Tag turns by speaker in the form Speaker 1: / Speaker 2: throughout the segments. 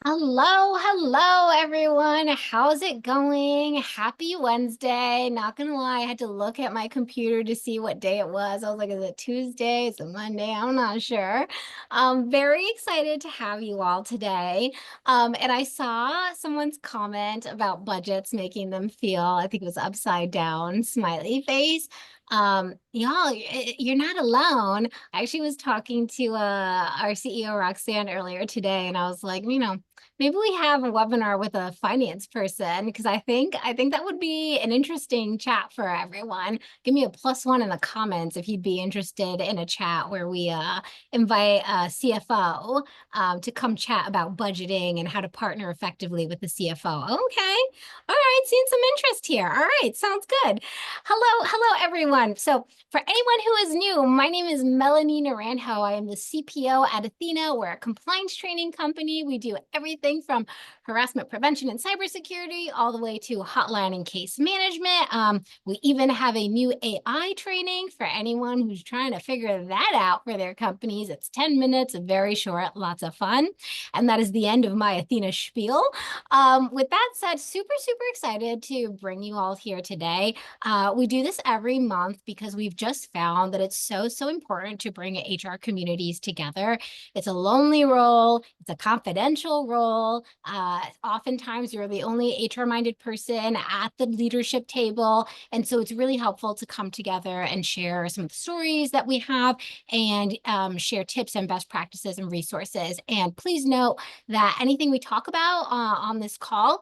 Speaker 1: Hello, everyone. How's it going? Happy Wednesday. Not gonna lie, I had to look at my computer to see what day it was. I was like, is it Tuesday? Is it Monday? I'm not sure. Very excited to have you all today. And I saw someone's comment about budgets making them feel, I think it was upside down, smiley face. Y'all, you're not alone. I actually was talking to our CEO Roxanne earlier today, and I was like, maybe we have a webinar with a finance person because I think that would be an interesting chat for everyone. Give me a +1 in the comments if you'd be interested in a chat where we invite a CFO to come chat about budgeting and how to partner effectively with the CFO. Okay. All right, seeing some interest here. All right, sounds good. Hello, everyone. So for anyone who is new, my name is Melanie Naranjo. I am the CPO at Ethena. We're a compliance training company. We do everything from harassment prevention and cybersecurity all the way to hotline and case management. We even have a new AI training for anyone who's trying to figure that out for their companies. It's 10 minutes, very short, lots of fun. And that is the end of my Athena spiel. With that said, super excited to bring you all here today. We do this every month because we've just found that it's so important to bring HR communities together. It's a lonely role. It's a confidential role. Oftentimes, you're the only HR-minded person at the leadership table. And so it's really helpful to come together and share some of the stories that we have and share tips and best practices and resources. And please note that anything we talk about on this call,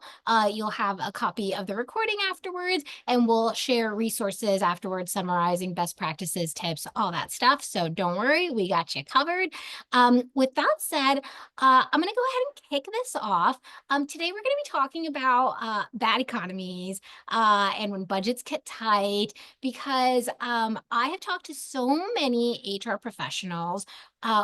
Speaker 1: you'll have a copy of the recording afterwards, and we'll share resources afterwards summarizing best practices, tips, all that stuff. So don't worry, we got you covered. With that said, I'm going to go ahead and kick this off. Today, we're going to be talking about bad economies and when budgets get tight, because I have talked to so many HR professionals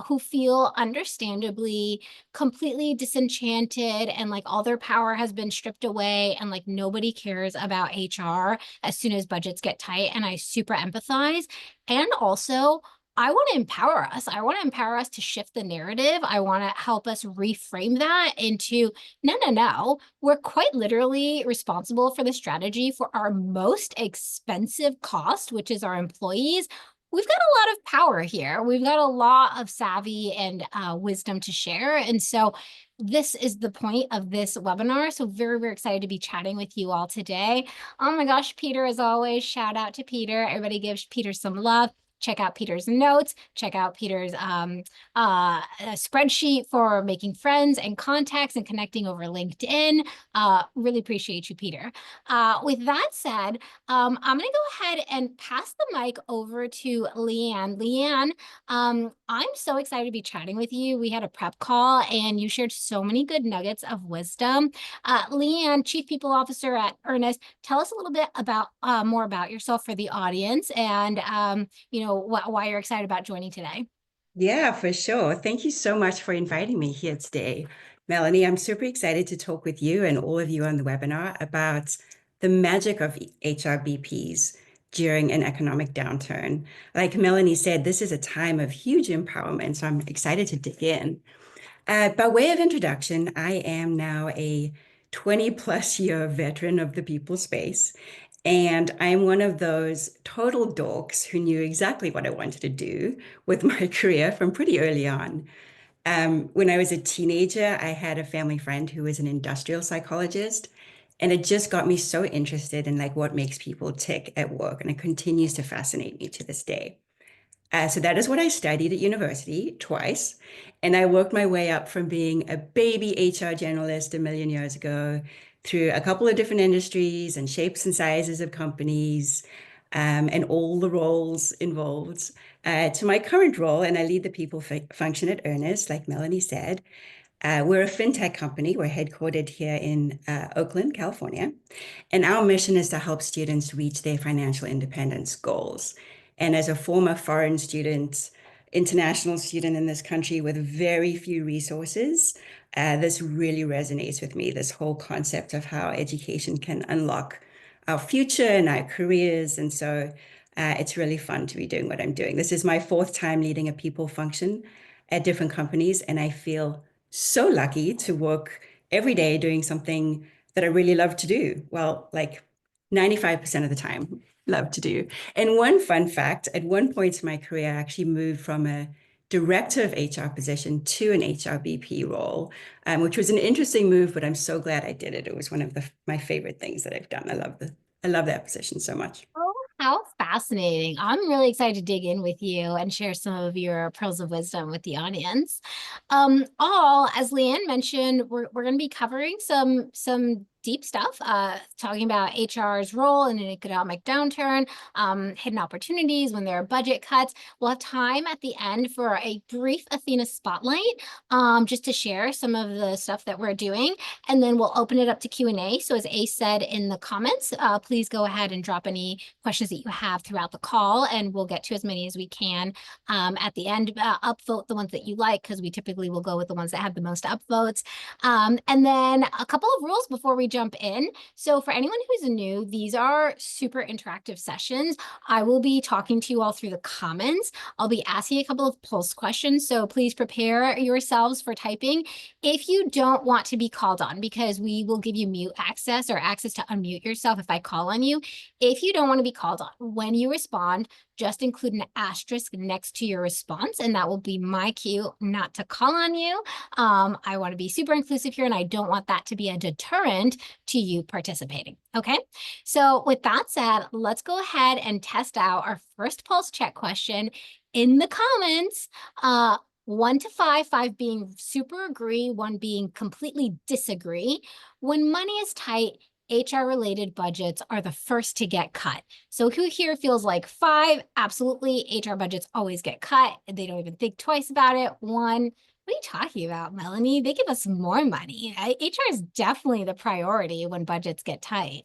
Speaker 1: who feel understandably completely disenchanted and like all their power has been stripped away and like nobody cares about HR as soon as budgets get tight. And I super empathize. And also, I want to empower us. I want to empower us to shift the narrative. I want to help us reframe that into no. We're quite literally responsible for the strategy for our most expensive cost, which is our employees. We've got a lot of power here. We've got a lot of savvy and wisdom to share. And so this is the point of this webinar. So very excited to be chatting with you all today. Oh my gosh, Peter, as always, shout out to Peter. Everybody gives Peter some love. Check out Peter's notes, check out Peter's spreadsheet for making friends and contacts and connecting over LinkedIn. Really appreciate you, Peter. With that said, I'm going to go ahead and pass the mic over to Leanne. Leanne, I'm so excited to be chatting with you. We had a prep call and you shared so many good nuggets of wisdom. Leanne, Chief People Officer at Earnest, tell us a little bit about more about yourself for the audience and why you're excited about joining today.
Speaker 2: Yeah, for sure. Thank you so much for inviting me here today. Melanie, I'm super excited to talk with you and all of you on the webinar about the magic of HRBPs during an economic downturn. Like Melanie said, this is a time of huge empowerment, so I'm excited to dig in. By way of introduction, I am now a 20 plus year veteran of the people space. And I'm one of those total dorks who knew exactly what I wanted to do with my career from pretty early on. When I was a teenager, I had a family friend who was an industrial psychologist, and it just got me so interested in like what makes people tick at work, and it continues to fascinate me to this day. So that is what I studied at university twice. And I worked my way up from being a baby HR generalist a million years ago through a couple of different industries and shapes and sizes of companies, and all the roles involved, to my current role. And I lead the people function at Earnest, like Melanie said. We're a fintech company. We're headquartered here in Oakland, California. And our mission is to help students reach their financial independence goals. And as a former foreign student, international student in this country with very few resources, this really resonates with me, this whole concept of how education can unlock our future and our careers. And so it's really fun to be doing what I'm doing. This is my fourth time leading a people function at different companies, and I feel so lucky to work every day doing something that I really love to do. Well, like 95% of the time, love to do. And one fun fact, at one point in my career, I actually moved from a director of HR position to an HRBP role, which was an interesting move, but I'm so glad I did it. It was one of my favorite things that I've done. I love that position so much.
Speaker 1: Oh, how fascinating. I'm really excited to dig in with you and share some of your pearls of wisdom with the audience. As Leanne mentioned, we're going to be covering some deep stuff, talking about HR's role in an economic downturn, hidden opportunities when there are budget cuts. We'll have time at the end for a brief Athena spotlight, just to share some of the stuff that we're doing, and then we'll open it up to Q&A. So as Ace said in the comments, please go ahead and drop any questions that you have throughout the call, and we'll get to as many as we can at the end. Upvote the ones that you like, because we typically will go with the ones that have the most upvotes. And then a couple of rules before we jump in. So for anyone who's new, these are super interactive sessions. I will be talking to you all through the comments. I'll be asking a couple of pulse questions, so please prepare yourselves for typing. If you don't want to be called on, because we will give you mute access or access to unmute yourself if I call on you. If you don't want to be called on, when you respond, just include an asterisk next to your response, and that will be my cue not to call on you. I want to be super inclusive here, and I don't want that to be a deterrent to you participating. Okay, so with that said, let's go ahead and test out our first pulse check question in the comments. 1 to 5, 5 being super agree, 1 being completely disagree. When money is tight, HR-related budgets are the first to get cut. So who here feels like 5? Absolutely, HR budgets always get cut. They don't even think twice about it. 1, what are you talking about, Melanie? They give us more money. HR is definitely the priority when budgets get tight.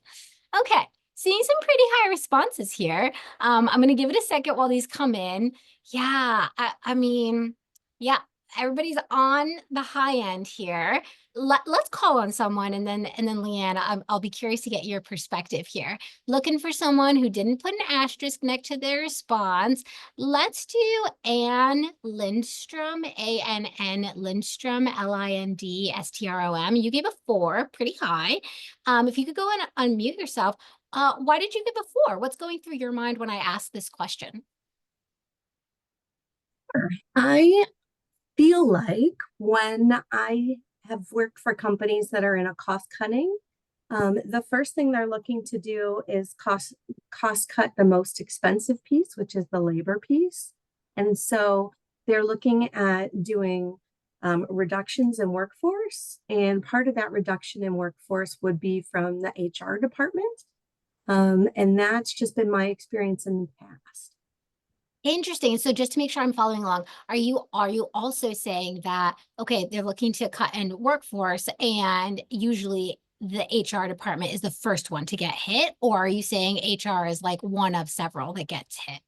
Speaker 1: Okay, seeing some pretty high responses here. I'm going to give it a second while these come in. Yeah, I mean, yeah, everybody's on the high end here. Let's call on someone, and then Leanne, I'll be curious to get your perspective here. Looking for someone who didn't put an asterisk next to their response. Let's do Ann Lindstrom, A-N-N Lindstrom, Lindstrom. You gave a 4, pretty high. If you could go and unmute yourself, why did you give a 4? What's going through your mind when I ask this question?
Speaker 3: I feel like when I have worked for companies that are in a cost cutting, the first thing they're looking to do is cost cut the most expensive piece, which is the labor piece. And so they're looking at doing reductions in workforce. And part of that reduction in workforce would be from the HR department. And that's just been my experience in the past.
Speaker 1: Interesting. So just to make sure I'm following along, are you also saying that, okay, they're looking to cut in workforce, and usually the HR department is the first one to get hit? Or are you saying HR is like one of several that gets hit?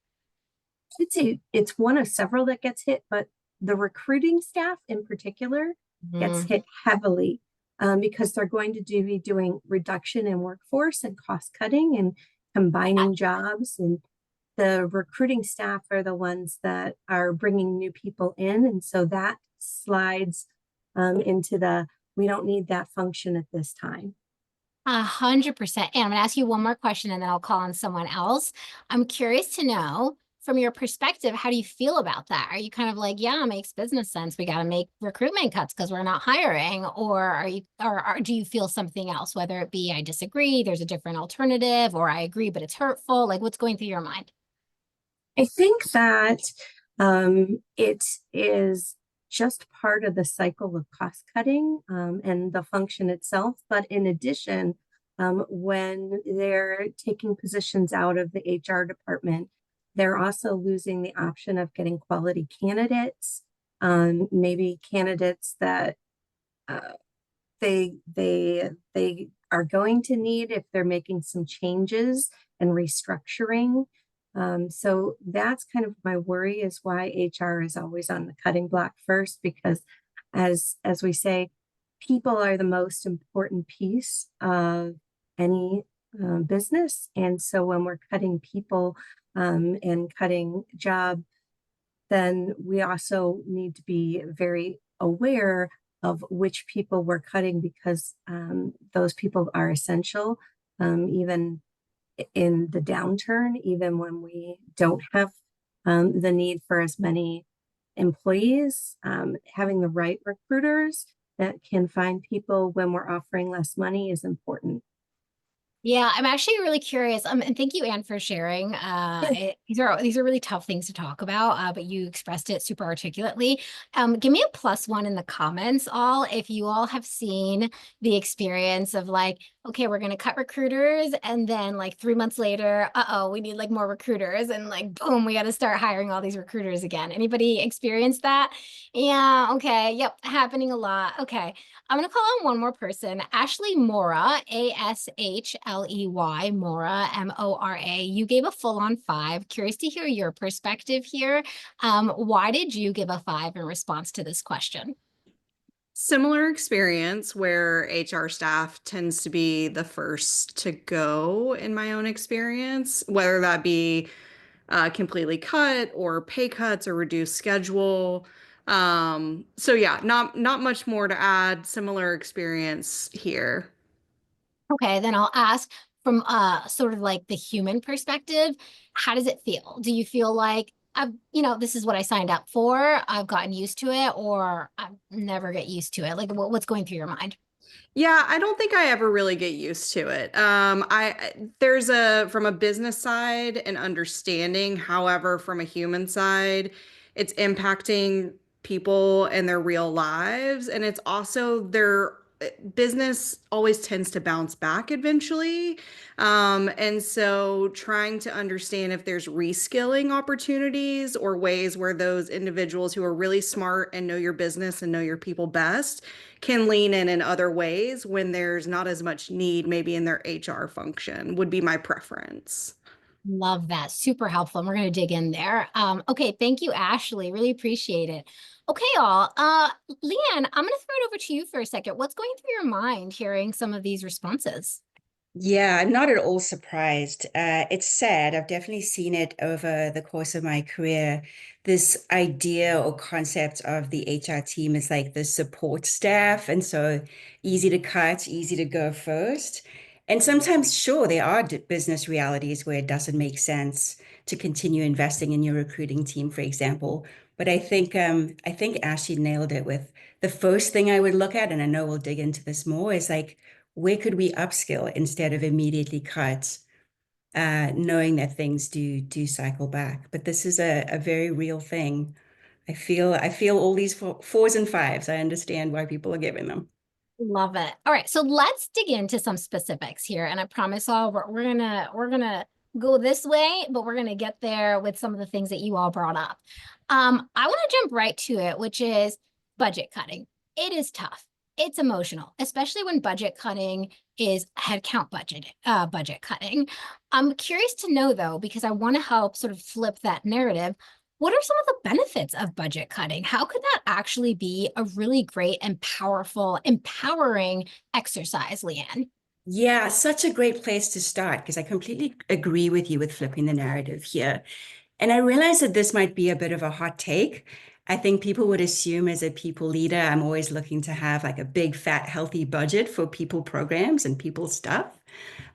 Speaker 3: I'd say it's one of several that gets hit, but the recruiting staff in particular gets hit heavily because they're going to be doing reduction in workforce and cost cutting and combining jobs. And the recruiting staff are the ones that are bringing new people in. And so that slides into the, we don't need that function at this time.
Speaker 1: 100%. And I'm going to ask you one more question, and then I'll call on someone else. I'm curious to know, from your perspective, how do you feel about that? Are you kind of like, yeah, it makes business sense, we got to make recruitment cuts because we're not hiring? Or are you, or do you feel something else, whether it be I disagree, there's a different alternative, or I agree, but it's hurtful? Like, what's going through your mind?
Speaker 3: I think that it is just part of the cycle of cost cutting and the function itself. But in addition, when they're taking positions out of the HR department, they're also losing the option of getting quality candidates, maybe candidates that they are going to need if they're making some changes and restructuring. So that's kind of my worry, is why HR is always on the cutting block first, because as we say, people are the most important piece of any business. And so when we're cutting people and cutting job, then we also need to be very aware of which people we're cutting because those people are essential, even in the downturn, even when we don't have the need for as many employees, having the right recruiters that can find people when we're offering less money is important.
Speaker 1: Yeah, I'm actually really curious. And thank you, Anne, for sharing. These are really tough things to talk about, but you expressed it super articulately. Give me a +1 in the comments, all, if you all have seen the experience of like, okay, we're gonna cut recruiters, and then like 3 months later, we need like more recruiters, and like boom, we got to start hiring all these recruiters again. Anybody experienced that? Yeah, okay, yep, happening a lot. Okay. I'm going to call on one more person, Ashley Mora, Ashley, Mora, Mora. You gave a full-on 5. Curious to hear your perspective here. Why did you give a 5 in response to this question?
Speaker 4: Similar experience where HR staff tends to be the first to go in my own experience, whether that be completely cut or pay cuts or reduced schedule. So yeah, not much more to add. Similar experience here.
Speaker 1: Okay, then I'll ask from sort of like the human perspective, how does it feel? Do you feel like this is what I signed up for, I've gotten used to it, or I never get used to it? Like what's going through your mind?
Speaker 4: Yeah, I don't think I ever really get used to it. There's from a business side an understanding. However, from a human side, it's impacting people and their real lives, and it's also their business always tends to bounce back eventually. And so trying to understand if there's reskilling opportunities or ways where those individuals who are really smart and know your business and know your people best can lean in other ways when there's not as much need maybe in their HR function would be my preference.
Speaker 1: Love that. Super helpful. And we're going to dig in there. Okay. Thank you, Ashley. Really appreciate it. Okay, all. Leanne, I'm going to throw it over to you for a second. What's going through your mind hearing some of these responses?
Speaker 2: Yeah, I'm not at all surprised. It's sad. I've definitely seen it over the course of my career. This idea or concept of the HR team is like the support staff. And so easy to cut, easy to go first. And sometimes, sure, there are business realities where it doesn't make sense to continue investing in your recruiting team, for example. But I think Ashley nailed it with the first thing I would look at, and I know we'll dig into this more, is like, where could we upskill instead of immediately cut, knowing that things do cycle back. But this is a very real thing. I feel all these fours and fives. I understand why people are giving them.
Speaker 1: Love it. All right, so let's dig into some specifics here, and I promise all we're gonna go this way, but we're gonna get there with some of the things that you all brought up. I want to jump right to it, which is budget cutting. It is tough. It's emotional, especially when budget cutting is headcount budget cutting. I'm curious to know though, because I want to help sort of flip that narrative. What are some of the benefits of budget cutting? How could that actually be a really great and powerful, empowering exercise, Leanne?
Speaker 2: Yeah, such a great place to start because I completely agree with you with flipping the narrative here. And I realize that this might be a bit of a hot take. I think people would assume as a people leader, I'm always looking to have like a big, fat, healthy budget for people programs and people stuff.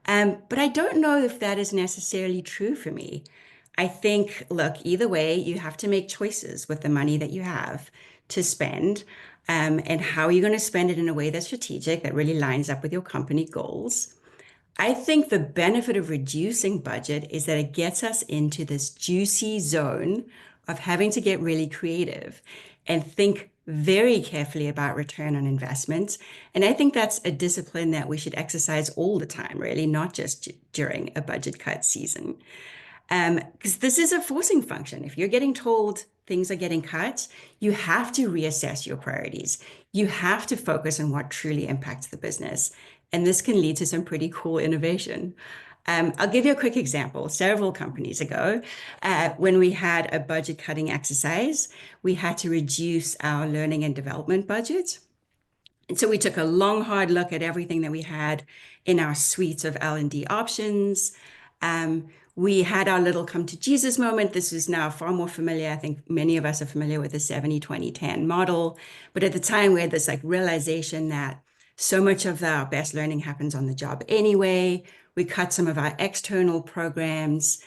Speaker 2: But I don't know if that is necessarily true for me. I think, look, either way, you have to make choices with the money that you have to spend, and how you're going to spend it in a way that's strategic, that really lines up with your company goals. I think the benefit of reducing budget is that it gets us into this juicy zone of having to get really creative and think very carefully about return on investment. And I think that's a discipline that we should exercise all the time, really, not just during a budget cut season. Because this is a forcing function. If you're getting told things are getting cut, you have to reassess your priorities. You have to focus on what truly impacts the business. And this can lead to some pretty cool innovation. I'll give you a quick example. Several companies ago, when we had a budget cutting exercise, we had to reduce our learning and development budget. And so we took a long, hard look at everything that we had in our suite of L&D options. We had our little come to Jesus moment. This is now far more familiar. I think many of us are familiar with the 70-20-10 model. But at the time, we had this like realization that so much of our best learning happens on the job anyway. We cut some of our external programs.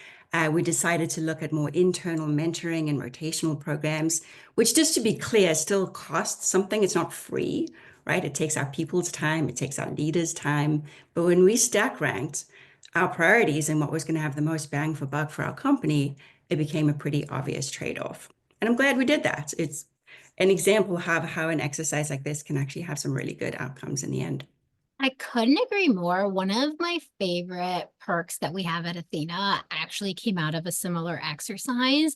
Speaker 2: We decided to look at more internal mentoring and rotational programs, which, just to be clear, still costs something. It's not free, right? It takes our people's time. It takes our leaders' time. But when we stack ranked our priorities and what was going to have the most bang for buck for our company, it became a pretty obvious trade-off. And I'm glad we did that. It's an example of how an exercise like this can actually have some really good outcomes in the end.
Speaker 1: I couldn't agree more. One of my favorite perks that we have at Athena actually came out of a similar exercise.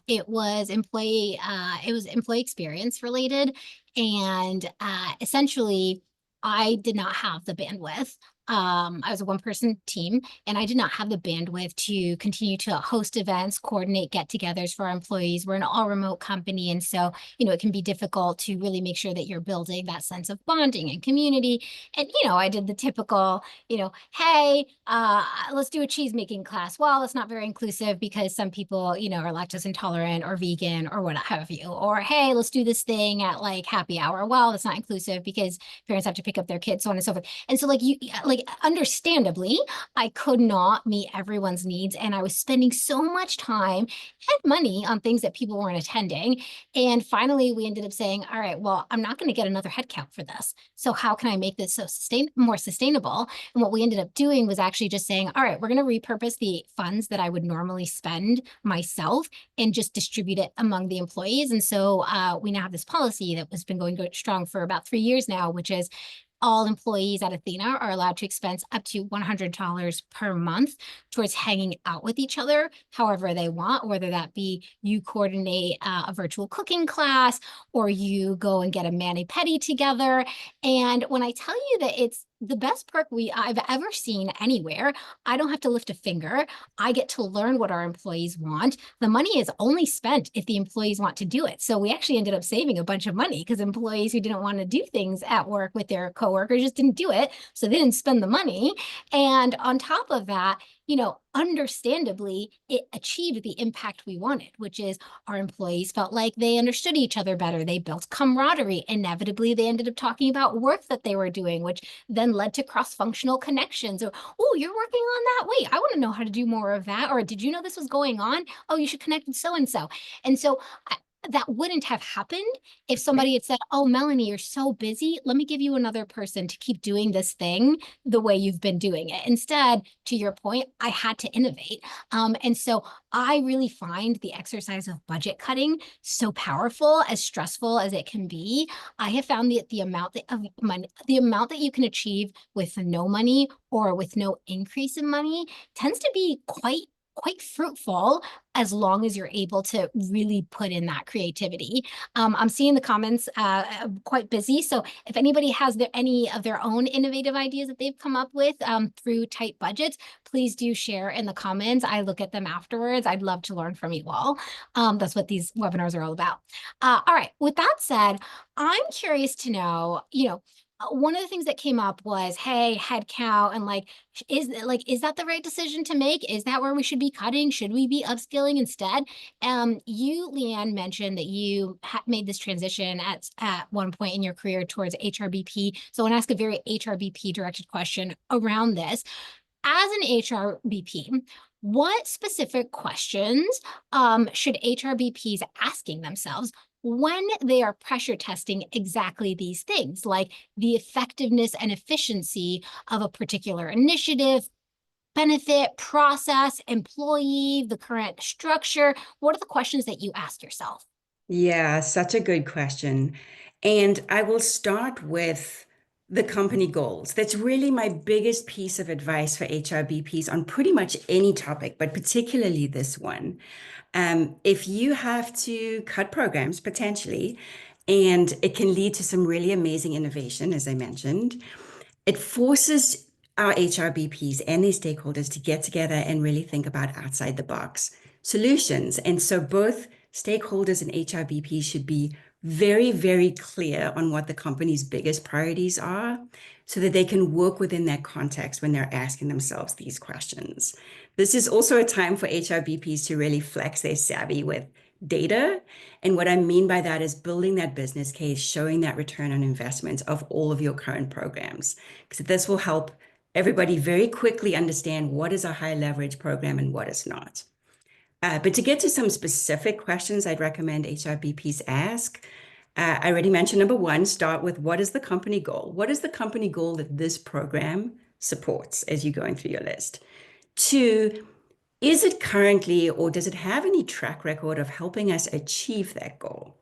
Speaker 1: It was employee experience related, and essentially, I did not have the bandwidth. I was a one-person team, and I did not have the bandwidth to continue to host events, coordinate get-togethers for our employees. We're an all-remote company, and so it can be difficult to really make sure that you're building that sense of bonding and community. And, I did the typical, hey, let's do a cheese making class. Well, it's not very inclusive because some people, are lactose intolerant or vegan or what have you. Or, hey, let's do this thing at like happy hour. Well, it's not inclusive because parents have to pick up their kids, so on and so forth. And so understandably, I could not meet everyone's needs. And I was spending so much time and money on things that people weren't attending. And finally, we ended up saying, all right, well, I'm not going to get another headcount for this. So how can I make this more sustainable? And what we ended up doing was actually just saying, all right, we're going to repurpose the funds that I would normally spend myself and just distribute it among the employees. And so we now have this policy that has been going strong for about 3 years now, which is all employees at Athena are allowed to expense up to $100 per month towards hanging out with each other however they want, whether that be you coordinate a virtual cooking class or you go and get a mani-pedi together. And when I tell you that it's the best perk I've ever seen anywhere, I don't have to lift a finger. I get to learn what our employees want. The money is only spent if the employees want to do it. So we actually ended up saving a bunch of money because employees who didn't want to do things at work with their coworkers just didn't do it. So they didn't spend the money. And on top of that, understandably, it achieved the impact we wanted, which is our employees felt like they understood each other better. They built camaraderie. Inevitably, they ended up talking about work that they were doing, which then led to cross-functional connections. Or, oh, you're working on that? Wait, I want to know how to do more of that. Or did you know this was going on? Oh, you should connect with so-and-so. And so that wouldn't have happened if somebody had said, oh, Melanie, you're so busy. Let me give you another person to keep doing this thing the way you've been doing it. Instead, to your point, I had to innovate. And so I really find the exercise of budget cutting so powerful, as stressful as it can be. I have found that the amount that you can achieve with no money or with no increase in money tends to be quite fruitful as long as you're able to really put in that creativity. I'm seeing the comments quite busy. So if anybody has any of their own innovative ideas that they've come up with through tight budgets, please do share in the comments. I look at them afterwards. I'd love to learn from you all. That's what these webinars are all about. All right, with that said, I'm curious to know, one of the things that came up was, hey, head count, and is that the right decision to make? Is that where we should be cutting? Should we be upskilling instead? You, Leanne, mentioned that you made this transition at one point in your career towards HRBP. So I want to ask a very HRBP directed question around this. As an HRBP, what specific questions should HRBPs asking themselves when they are pressure testing exactly these things, like the effectiveness and efficiency of a particular initiative, benefit, process, employee, the current structure? What are the questions that you ask yourself?
Speaker 2: Yeah, such a good question. And I will start with the company goals. That's really my biggest piece of advice for HRBPs on pretty much any topic, but particularly this one. If you have to cut programs potentially, and it can lead to some really amazing innovation, as I mentioned, it forces our HRBPs and their stakeholders to get together and really think about outside the box solutions. And so both stakeholders and HRBPs should be very, very clear on what the company's biggest priorities are so that they can work within that context when they're asking themselves these questions. This is also a time for HRBPs to really flex their savvy with data. And what I mean by that is building that business case, showing that return on investment of all of your current programs. Because this will help everybody very quickly understand what is a high leverage program and what is not. But to get to some specific questions I'd recommend HRBPs ask, I already mentioned number one, start with what is the company goal? What is the company goal that this program supports as you're going through your list? Two, is it currently or does it have any track record of helping us achieve that goal?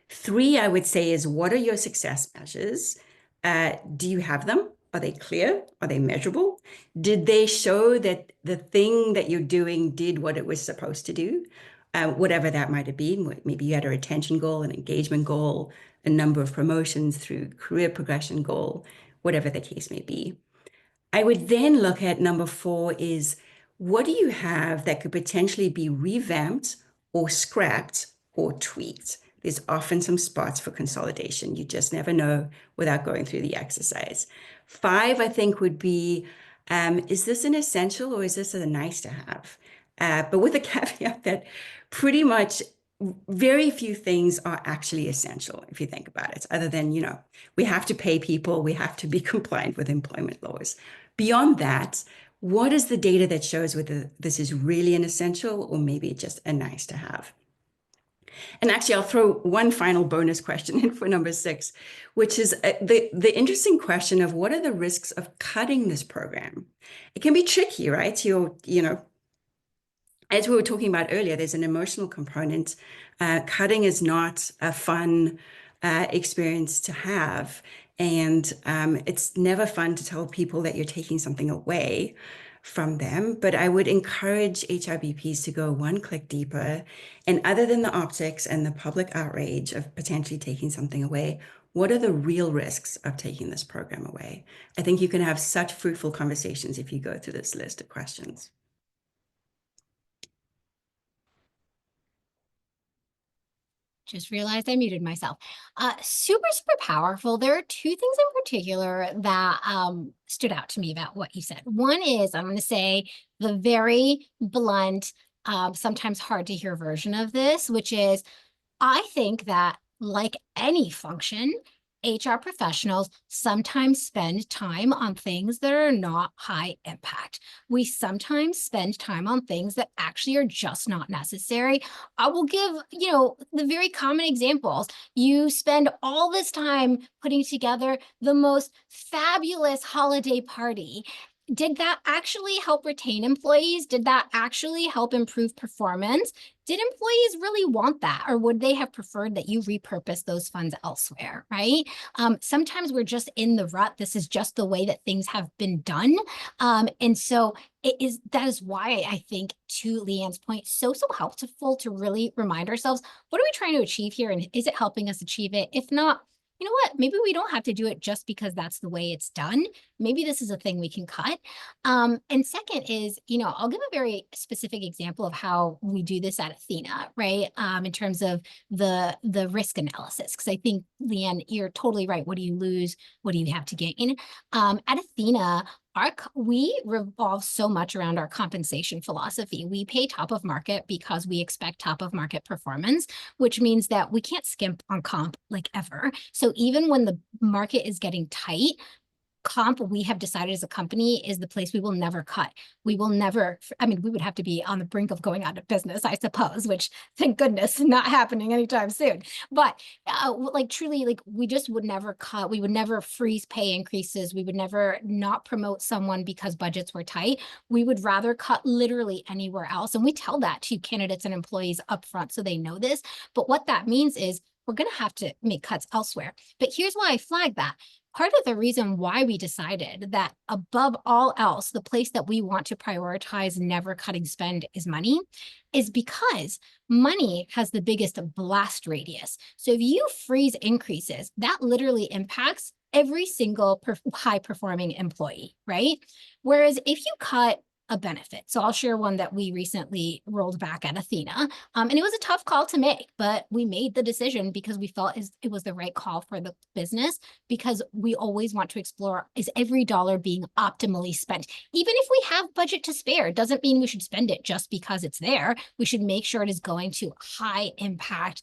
Speaker 2: Three, I would say, is what are your success measures? Do you have them? Are they clear? Are they measurable? Did they show that the thing that you're doing did what it was supposed to do? Whatever that might have been. Maybe you had a retention goal, an engagement goal, a number of promotions through career progression goal, whatever the case may be. I would then look at number four is what do you have that could potentially be revamped or scrapped or tweaked? There's often some spots for consolidation. You just never know without going through the exercise. Five, I think, would be, is this an essential or is this a nice to have? But with a caveat that pretty much very few things are actually essential, if you think about it, other than, we have to pay people, we have to be compliant with employment laws. Beyond that, what is the data that shows whether this is really an essential or maybe just a nice to have? And actually, I'll throw one final bonus question in for number 6, which is the interesting question of what are the risks of cutting this program? It can be tricky, right? As we were talking about earlier, there's an emotional component. Cutting is not a fun experience to have. And it's never fun to tell people that you're taking something away from them. But I would encourage HRBPs to go one click deeper. And other than the optics and the public outrage of potentially taking something away, what are the real risks of taking this program away? I think you can have such fruitful conversations if you go through this list of questions.
Speaker 1: Just realized I muted myself. Super powerful. There are two things in particular that stood out to me about what you said. One is, I'm going to say the very blunt, sometimes hard to hear version of this, which is, I think that like any function, HR professionals sometimes spend time on things that are not high impact. We sometimes spend time on things that actually are just not necessary. I will give, the very common examples. You spend all this time putting together the most fabulous holiday party. Did that actually help retain employees? Did that actually help improve performance? Did employees really want that? Or would they have preferred that you repurpose those funds elsewhere, right? Sometimes we're just in the rut. This is just the way that things have been done. And so that is why I think, to Leanne's point, so helpful to really remind ourselves, what are we trying to achieve here? And is it helping us achieve it? If not, you know what, maybe we don't have to do it just because that's the way it's done. Maybe this is a thing we can cut. And second is, I'll give a very specific example of how we do this at Ethena, right? In terms of the risk analysis, because I think, Leanne, you're totally right. What do you lose? What do you have to gain? At Ethena, we revolve so much around our compensation philosophy. We pay top of market because we expect top of market performance, which means that we can't skimp on comp like ever. So even when the market is getting tight, comp, we have decided as a company, is the place we will never cut. We will never, we would have to be on the brink of going out of business, I suppose, which, thank goodness, not happening anytime soon. But truly, we just would never cut. We would never freeze pay increases. We would never not promote someone because budgets were tight. We would rather cut literally anywhere else. And we tell that to candidates and employees upfront so they know this. But what that means is we're going to have to make cuts elsewhere. But here's why I flag that. Part of the reason why we decided that above all else, the place that we want to prioritize never cutting spend is money, is because money has the biggest blast radius. So if you freeze increases, that literally impacts every single high performing employee, right? Whereas if you cut a benefit. So I'll share one that we recently rolled back at Ethena. And it was a tough call to make, but we made the decision because we felt it was the right call for the business, because we always want to explore, is every dollar being optimally spent? Even if we have budget to spare, it doesn't mean we should spend it just because it's there. We should make sure it is going to high impact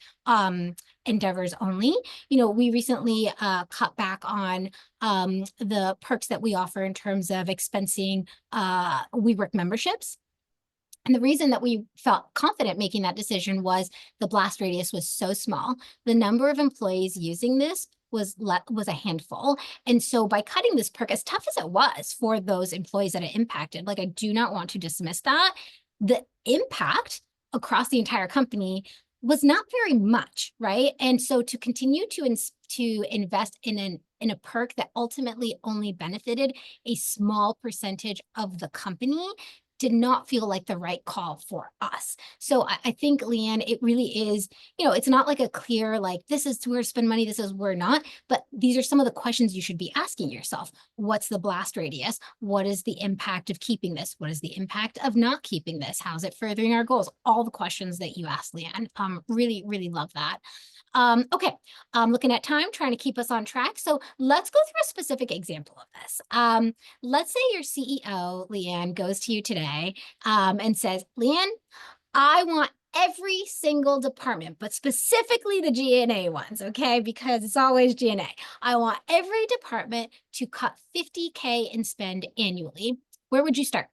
Speaker 1: endeavors only. You know, we recently cut back on the perks that we offer in terms of expensing WeWork memberships. And the reason that we felt confident making that decision was the blast radius was so small. The number of employees using this was a handful. And so by cutting this perk, as tough as it was for those employees that it impacted, like, I do not want to dismiss that, the impact across the entire company was not very much, right? And so to continue to invest in a perk that ultimately only benefited a small percentage of the company did not feel like the right call for us. So I think, Leanne, it really is, you know, it's not like a clear, like, this is where to spend money, this is where not, but these are some of the questions you should be asking yourself. What's the blast radius? What is the impact of keeping this? What is the impact of not keeping this? How's it furthering our goals? All the questions that you asked, Leanne. Really, really love that. Okay, I'm looking at time, trying to keep us on track. So let's go through a specific example of this. Let's say your CEO, Leanne, goes to you today and says, Leanne, I want every single department, but specifically the G&A ones, okay? Because it's always G&A. I want every department to cut 50K in spend annually. Where would you start?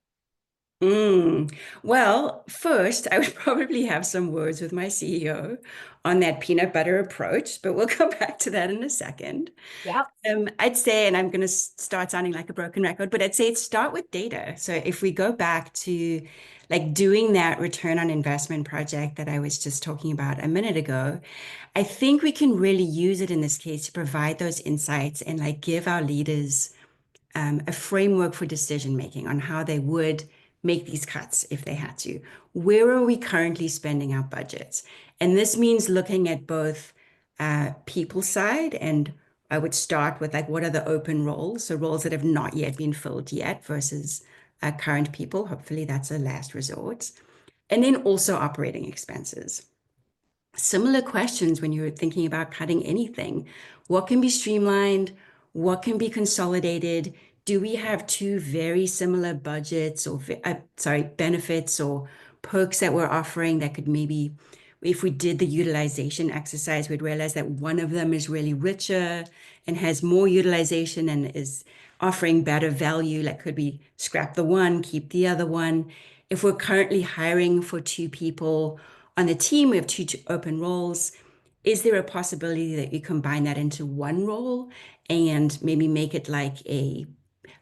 Speaker 2: Well, first, I would probably have some words with my CEO on that peanut butter approach, but we'll come back to that in a second.
Speaker 1: Yep.
Speaker 2: I'd say, and I'm going to start sounding like a broken record, but I'd say start with data. So if we go back to like doing that return on investment project that I was just talking about a minute ago, I think we can really use it in this case to provide those insights and like give our leaders a framework for decision making on how they would make these cuts if they had to. Where are we currently spending our budgets? And this means looking at both people side, and I would start with like, what are the open roles? So roles that have not yet been filled yet versus current people. Hopefully that's a last resort. And then also operating expenses. Similar questions when you're thinking about cutting anything. What can be streamlined? What can be consolidated? Do we have two very similar budgets or, benefits or perks that we're offering that could maybe, if we did the utilization exercise, we'd realize that one of them is really richer and has more utilization and is offering better value. Like, could we scrap the one, keep the other one? If we're currently hiring for two people on the team, we have two open roles. Is there a possibility that you combine that into one role and maybe make it like a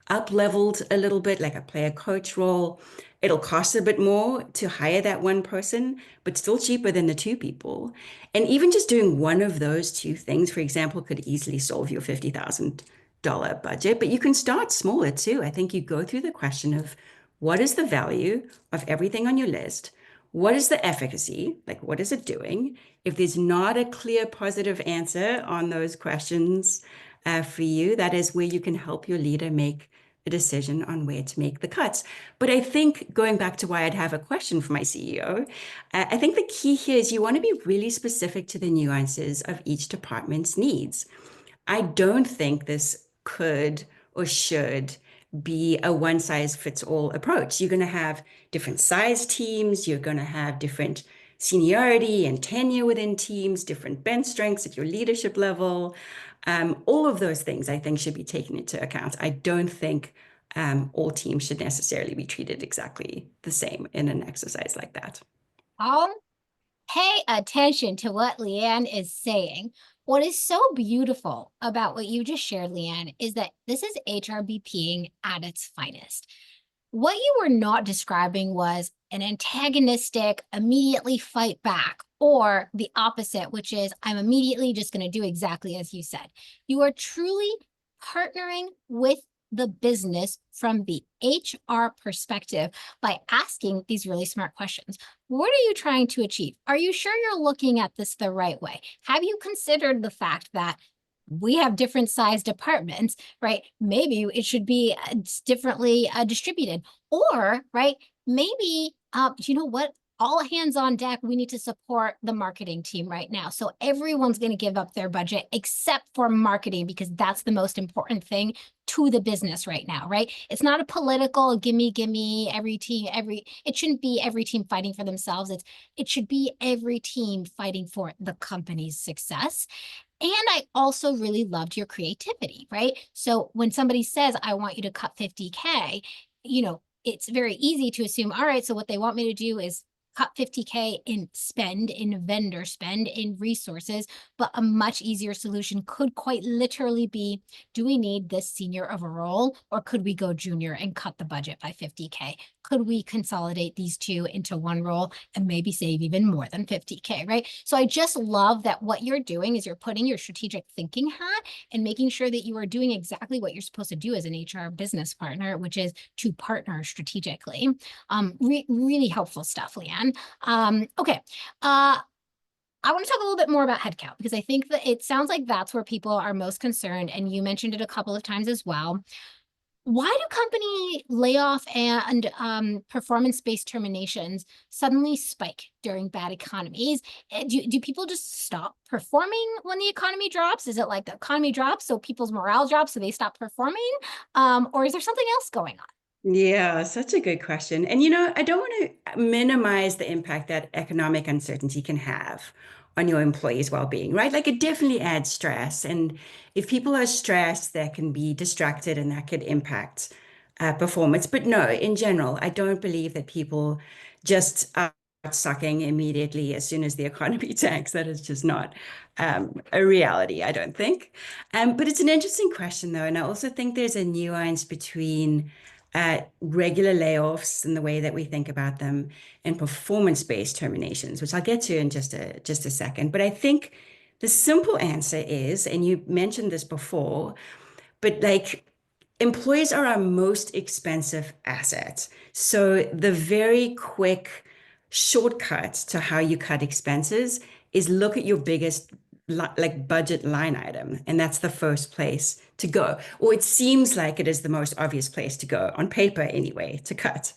Speaker 2: up-leveled a little bit, like a player coach role? It'll cost a bit more to hire that one person, but still cheaper than the two people. And even just doing one of those two things, for example, could easily solve your $50,000 budget, but you can start smaller too. I think you go through the question of what is the value of everything on your list? What is the efficacy? Like, what is it doing? If there's not a clear positive answer on those questions for you, that is where you can help your leader make a decision on where to make the cuts. But I think going back to why I'd have a question for my CEO, I think the key here is you want to be really specific to the nuances of each department's needs. I don't think this could or should be a one size fits all approach. You're going to have different size teams. You're going to have different seniority and tenure within teams, different bench strengths at your leadership level. All of those things I think should be taken into account. I don't think all teams should necessarily be treated exactly the same in an exercise like that.
Speaker 1: I'll pay attention to what Leanne is saying. What is so beautiful about what you just shared, Leanne, is that this is HRBPing at its finest. What you were not describing was an antagonistic, immediately fight back, or the opposite, which is I'm immediately just going to do exactly as you said. You are truly partnering with the business from the HR perspective by asking these really smart questions. What are you trying to achieve? Are you sure you're looking at this the right way? Have you considered the fact that we have different size departments, right? Maybe it should be differently distributed, or, right, maybe, you know what? All hands on deck, we need to support the marketing team right now. So everyone's going to give up their budget except for marketing, because that's the most important thing to the business right now, right? It's not a political gimme, every team, it shouldn't be every team fighting for themselves. It should be every team fighting for the company's success. And I also really loved your creativity, right? So when somebody says, I want you to cut 50K, you know, it's very easy to assume, all right, so what they want me to do is cut 50K in vendor spend, in resources. But a much easier solution could quite literally be, do we need this senior of a role, or could we go junior and cut the budget by 50K? Could we consolidate these two into one role and maybe save even more than 50K, right? So I just love that what you're doing is you're putting your strategic thinking hat and making sure that you are doing exactly what you're supposed to do as an HR business partner, which is to partner strategically. Really helpful stuff, Leanne. Okay. I want to talk a little bit more about headcount, because I think that it sounds like that's where people are most concerned. And you mentioned it a couple of times as well. Why do company layoff and performance-based terminations suddenly spike during bad economies? Do people just stop performing when the economy drops? Is it like the economy drops, so people's morale drops, so they stop performing? Or is there something else going on?
Speaker 2: Yeah, such a good question. And I don't want to minimize the impact that economic uncertainty can have on your employees' well-being, right? Like it definitely adds stress. And if people are stressed, they can be distracted and that could impact performance. But no, in general, I don't believe that people just are sucking immediately as soon as the economy tanks. That is just not a reality, I don't think. But it's an interesting question, though. And I also think there's a nuance between regular layoffs and the way that we think about them, and performance-based terminations, which I'll get to in just a second. But I think the simple answer is, and you mentioned this before, but like employees are our most expensive asset. So the very quick shortcut to how you cut expenses is look at your biggest like budget line item, and that's the first place to go, or it seems like it is the most obvious place to go on paper anyway to cut.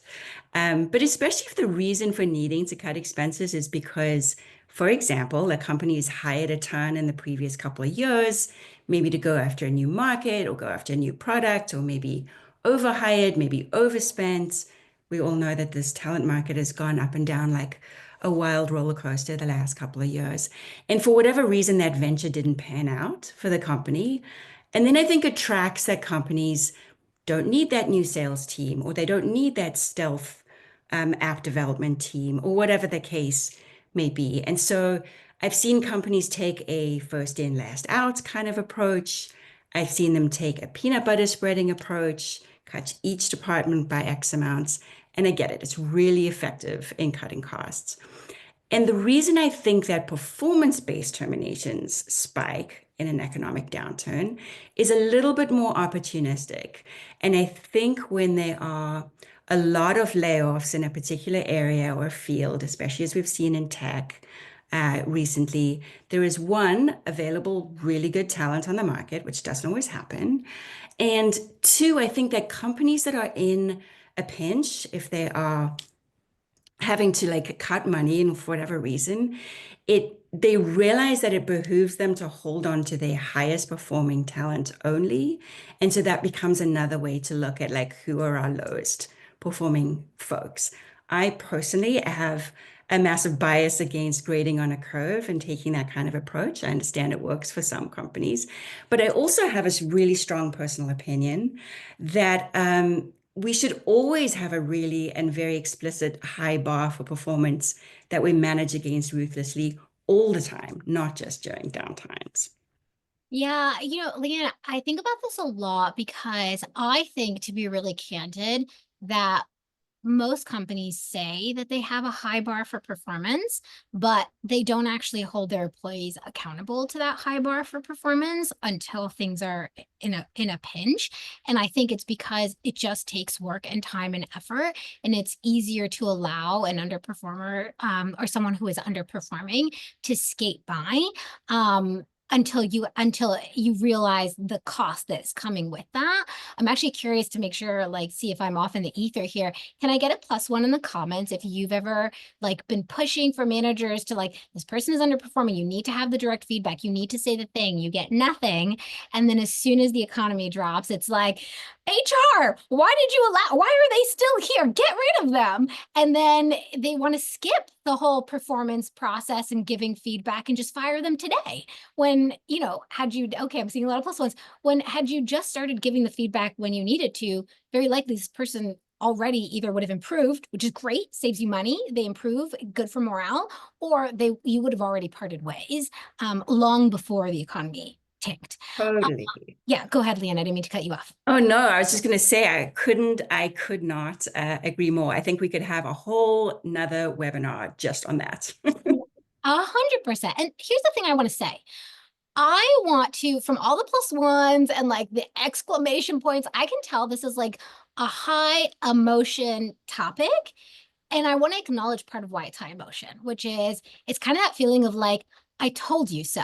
Speaker 2: But especially if the reason for needing to cut expenses is because, for example, a company has hired a ton in the previous couple of years, maybe to go after a new market or go after a new product, or maybe overhired, maybe overspent. We all know that this talent market has gone up and down like a wild roller coaster the last couple of years. And for whatever reason, that venture didn't pan out for the company. And then I think it tracks that companies don't need that new sales team, or they don't need that stealth app development team, or whatever the case may be. And so I've seen companies take a first in, last out kind of approach. I've seen them take a peanut butter spreading approach, cut each department by X amounts. And I get it, it's really effective in cutting costs. And the reason I think that performance-based terminations spike in an economic downturn is a little bit more opportunistic. And I think when there are a lot of layoffs in a particular area or field, especially as we've seen in tech recently, there is one, available really good talent on the market, which doesn't always happen. And two, I think that companies that are in a pinch, if they are having to like cut money and for whatever reason, they realize that it behooves them to hold on to their highest performing talent only. And so that becomes another way to look at like who are our lowest performing folks. I personally have a massive bias against grading on a curve and taking that kind of approach. I understand it works for some companies, but I also have a really strong personal opinion that we should always have a really and very explicit high bar for performance that we manage against ruthlessly all the time, not just during downtimes.
Speaker 1: Yeah, Leanne, I think about this a lot because I think, to be really candid, that most companies say that they have a high bar for performance, but they don't actually hold their employees accountable to that high bar for performance until things are in a pinch. And I think it's because it just takes work and time and effort, and it's easier to allow an underperformer or someone who is underperforming to skate by. until you realize the cost that's coming with that. I'm actually curious to make sure, like, see if I'm off in the ether here. Can I get a +1 in the comments if you've ever like been pushing for managers to like, this person is underperforming, you need to have the direct feedback, you need to say the thing, you get nothing, and then as soon as the economy drops, it's like, HR, why are they still here? Get rid of them. And then they want to skip the whole performance process and giving feedback and just fire them today. When, okay, I'm seeing a lot of +1s. Had you just started giving the feedback when you needed to, very likely this person already either would have improved, which is great, saves you money, they improve, good for morale, or you would have already parted ways long before the economy tanked.
Speaker 2: Totally.
Speaker 1: Yeah, go ahead, Leanne. I didn't mean to cut you off.
Speaker 2: Oh no, I was just going to say I could not agree more. I think we could have a whole nother webinar just on that.
Speaker 1: 100%. And here's the thing I want to say. I want to, from all the +1s and like the exclamation points, I can tell this is like a high emotion topic. And I want to acknowledge part of why it's high emotion, which is it's kind of that feeling of like, I told you so.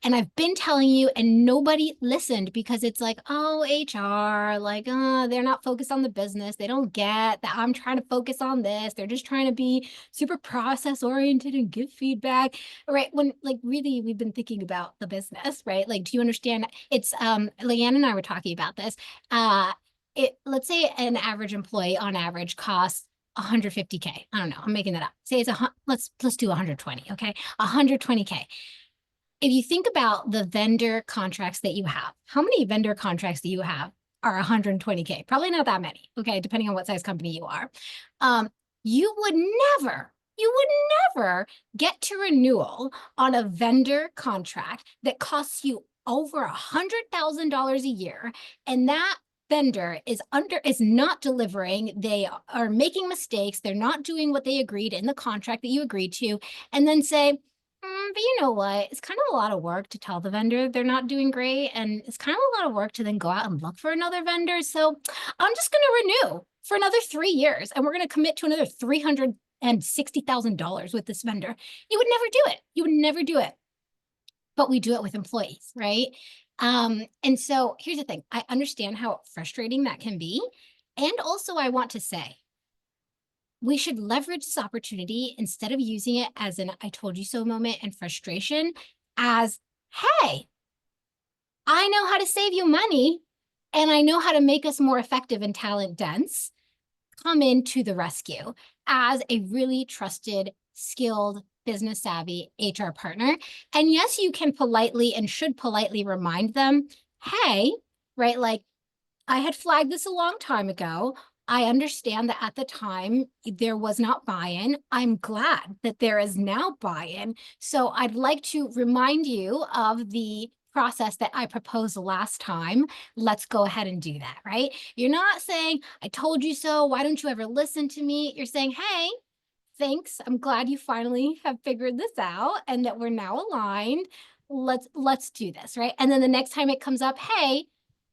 Speaker 1: And I've been telling you and nobody listened because it's like, oh, HR, like, they're not focused on the business. They don't get that I'm trying to focus on this. They're just trying to be super process oriented and give feedback, right? When like really we've been thinking about the business, right? Like, do you understand? It's Leanne and I were talking about this. Let's say an average employee on average costs 150K. I don't know. I'm making that up. Say it's let's do 120. Okay. 120K. If you think about the vendor contracts that you have, how many vendor contracts do you have are 120K? Probably not that many. Okay. Depending on what size company you are. You would never get to renewal on a vendor contract that costs you over $100,000 a year. And that vendor is not delivering, they are making mistakes, they're not doing what they agreed in the contract that you agreed to, and then say, but you know what, it's kind of a lot of work to tell the vendor they're not doing great, and it's kind of a lot of work to then go out and look for another vendor, so I'm just going to renew for another 3 years, and we're going to commit to another $360,000 with this vendor. You would never do it, but we do it with employees, right? And so here's the thing. I understand how frustrating that can be. And also I want to say, we should leverage this opportunity instead of using it as an I told you so moment and frustration as, hey, I know how to save you money and I know how to make us more effective and talent dense. Come into the rescue as a really trusted, skilled, business savvy HR partner. And yes, you can politely and should politely remind them, hey, right, like I had flagged this a long time ago. I understand that at the time there was not buy-in. I'm glad that there is now buy-in. So I'd like to remind you of the process that I proposed last time. Let's go ahead and do that, right? You're not saying, I told you so. Why don't you ever listen to me? You're saying, hey, thanks. I'm glad you finally have figured this out and that we're now aligned. Let's do this, right? And then the next time it comes up, hey,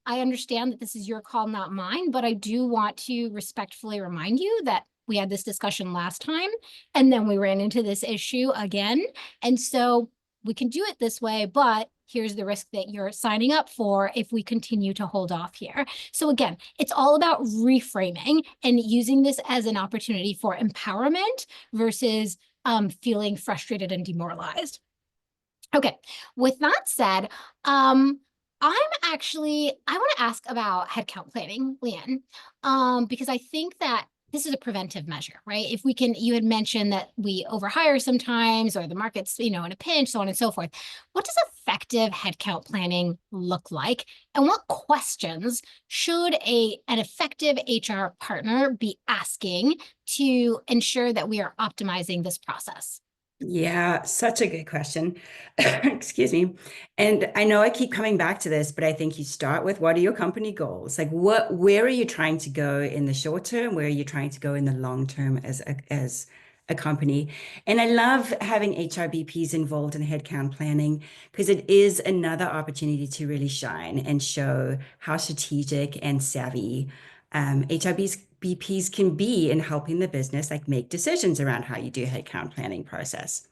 Speaker 1: I understand that this is your call, not mine, but I do want to respectfully remind you that we had this discussion last time and then we ran into this issue again. And so we can do it this way, but here's the risk that you're signing up for if we continue to hold off here. So again, it's all about reframing and using this as an opportunity for empowerment versus feeling frustrated and demoralized. Okay, with that said, I want to ask about headcount planning, Leanne, because I think that this is a preventive measure, right? If we can, you had mentioned that we overhire sometimes or the market's, in a pinch, so on and so forth. What does effective headcount planning look like? And what questions should an effective HR partner be asking to ensure that we are optimizing this process?
Speaker 2: Yeah, such a good question. Excuse me. And I know I keep coming back to this, but I think you start with what are your company goals? Like where are you trying to go in the short term? Where are you trying to go in the long term as a company? And I love having HRBPs involved in headcount planning because it is another opportunity to really shine and show how strategic and savvy HRBPs can be in helping the business like make decisions around how you do headcount planning process.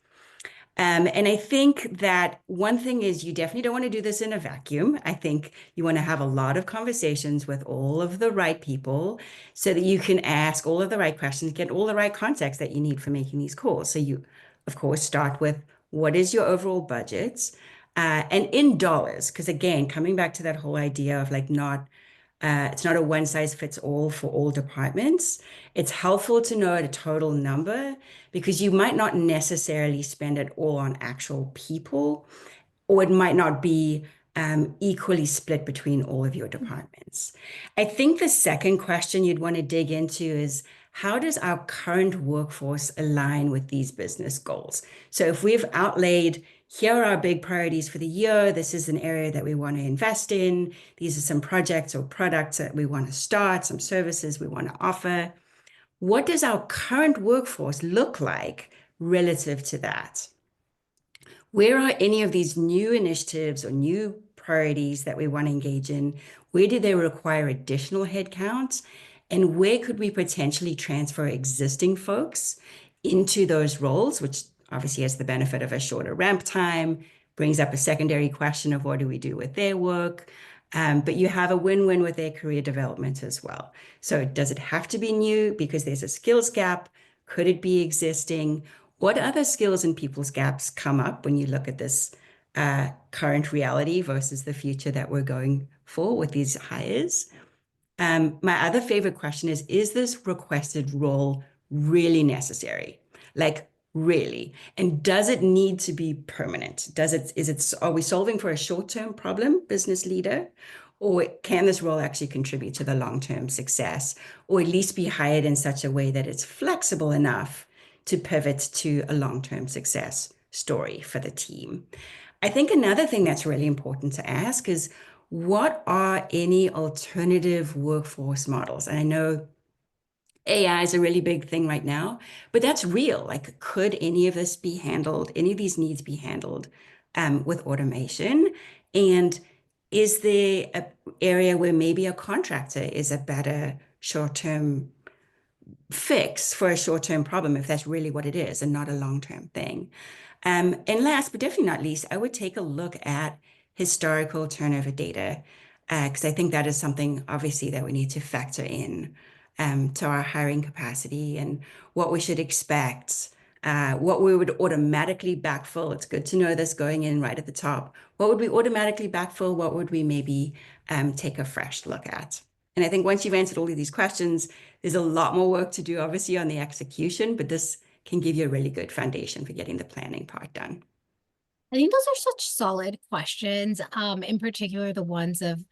Speaker 2: And I think that one thing is you definitely don't want to do this in a vacuum. I think you want to have a lot of conversations with all of the right people so that you can ask all of the right questions, get all the right context that you need for making these calls. So you, of course, start with what is your overall budget? And in dollars, because again, coming back to that whole idea of like it's not a one size fits all for all departments. It's helpful to know a total number because you might not necessarily spend it all on actual people, or it might not be equally split between all of your departments. I think the second question you'd want to dig into is how does our current workforce align with these business goals? So if we've outlaid, here are our big priorities for the year, this is an area that we want to invest in, these are some projects or products that we want to start, some services we want to offer. What does our current workforce look like relative to that? Where are any of these new initiatives or new priorities that we want to engage in? Where do they require additional headcounts? And where could we potentially transfer existing folks into those roles, which obviously has the benefit of a shorter ramp time, brings up a secondary question of what do we do with their work? But you have a win-win with their career development as well. So does it have to be new because there's a skills gap? Could it be existing? What other skills and people's gaps come up when you look at this current reality versus the future that we're going for with these hires? My other favorite question is this requested role really necessary? Like, really? And does it need to be permanent? Are we solving for a short-term problem, business leader? Or can this role actually contribute to the long-term success, or at least be hired in such a way that it's flexible enough to pivot to a long-term success story for the team? I think another thing that's really important to ask is what are any alternative workforce models? And I know AI is a really big thing right now, but that's real. Like, could any of this be handled, any of these needs be handled with automation? And is there an area where maybe a contractor is a better short-term fix for a short-term problem if that's really what it is and not a long-term thing? And last, but definitely not least, I would take a look at historical turnover data because I think that is something obviously that we need to factor in to our hiring capacity and what we should expect, what we would automatically backfill. It's good to know this going in right at the top. What would we automatically backfill? What would we maybe take a fresh look at? And I think once you've answered all of these questions, there's a lot more work to do, obviously, on the execution, but this can give you a really good foundation for getting the planning part done.
Speaker 1: I think those are such solid questions, in particular, the ones of,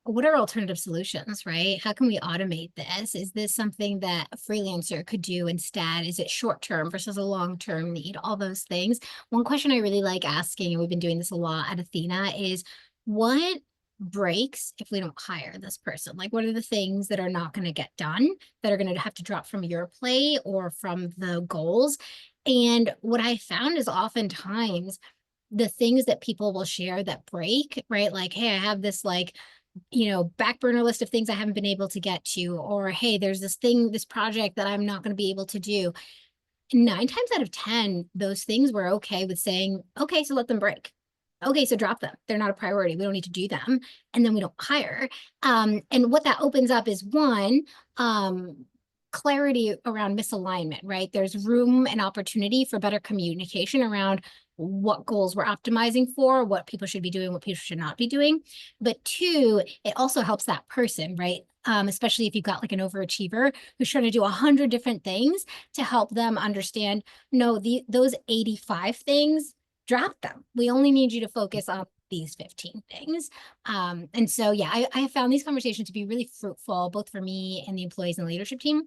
Speaker 1: what are alternative solutions, right? How can we automate this? Is this something that a freelancer could do instead? Is it short-term versus a long-term need? All those things. One question I really like asking, and we've been doing this a lot at Ethena, is what breaks if we don't hire this person? Like, what are the things that are not going to get done, that are going to have to drop from your plate or from the goals? And what I found is oftentimes the things that people will share that break, right? Like, hey, I have this back burner list of things I haven't been able to get to, or hey, there's this project that I'm not going to be able to do. 9 times out of 10, those things we're okay with saying, okay, so let them break. Okay, so drop them. They're not a priority. We don't need to do them. And then we don't hire. And what that opens up is one, clarity around misalignment, right? There's room and opportunity for better communication around what goals we're optimizing for, what people should be doing, what people should not be doing. But two, it also helps that person, right? Especially if you've got like an overachiever who's trying to do 100 different things, to help them understand, no, those 85 things, drop them. We only need you to focus on these 15 things. And so, yeah, I have found these conversations to be really fruitful, both for me and the employees and the leadership team.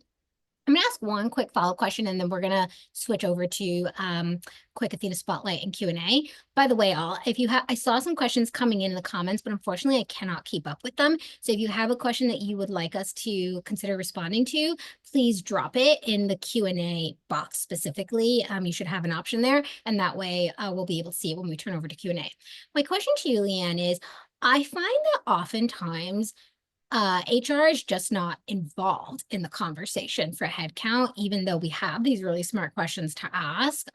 Speaker 1: I'm gonna ask one quick follow-up question, and then we're gonna switch over to quick Ethena Spotlight and Q&A. By the way, all, if you have, I saw some questions coming in the comments, but unfortunately I cannot keep up with them. So if you have a question that you would like us to consider responding to, please drop it in the Q&A box specifically. You should have an option there, and that way we'll be able to see it when we turn over to Q&A. My question to you, Leanne, is I find that oftentimes HR is just not involved in the conversation for headcount, even though we have these really smart questions to ask,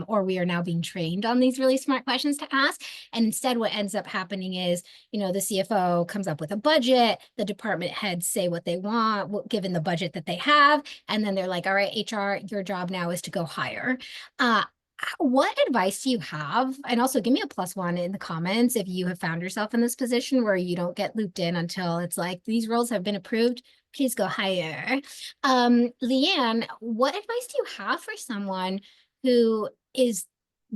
Speaker 1: or we are now being trained on these really smart questions to ask. And instead, what ends up happening is, the CFO comes up with a budget, the department heads say what they want, given the budget that they have, and then they're like, all right, HR, your job now is to go hire. What advice do you have? And also give me a +1 in the comments if you have found yourself in this position where you don't get looped in until it's like, these roles have been approved, please go hire. Leanne, what advice do you have for someone who is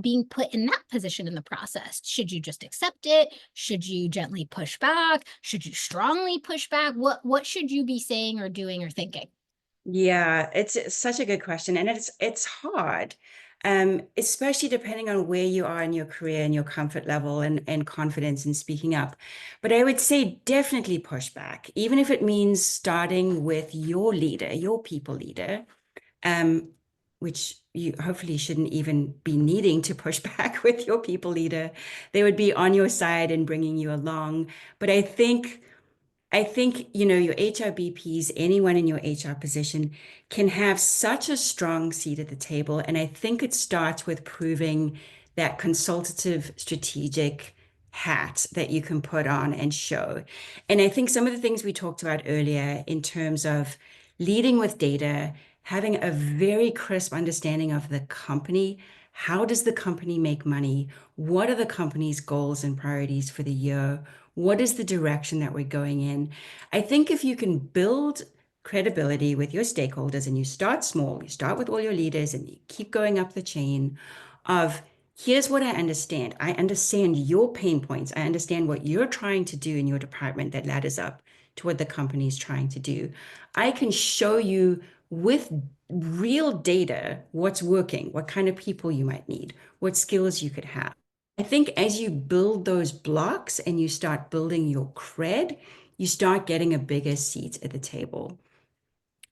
Speaker 1: being put in that position in the process? Should you just accept it? Should you gently push back? Should you strongly push back? What should you be saying or doing or thinking?
Speaker 2: Yeah, it's such a good question, and it's hard, especially depending on where you are in your career and your comfort level and confidence in speaking up. But I would say definitely push back, even if it means starting with your leader, your people leader, which you hopefully shouldn't even be needing to push back with your people leader. They would be on your side and bringing you along. But I think, your HRBPs, anyone in your HR position can have such a strong seat at the table. And I think it starts with proving that consultative, strategic hat that you can put on and show. And I think some of the things we talked about earlier in terms of leading with data, having a very crisp understanding of the company. How does the company make money? What are the company's goals and priorities for the year? What is the direction that we're going in? I think if you can build credibility with your stakeholders and you start small, you start with all your leaders and you keep going up the chain of, here's what I understand. I understand your pain points. I understand what you're trying to do in your department that ladders up to what the company is trying to do. I can show you with real data what's working, what kind of people you might need, what skills you could have. I think as you build those blocks and you start building your cred, you start getting a bigger seat at the table.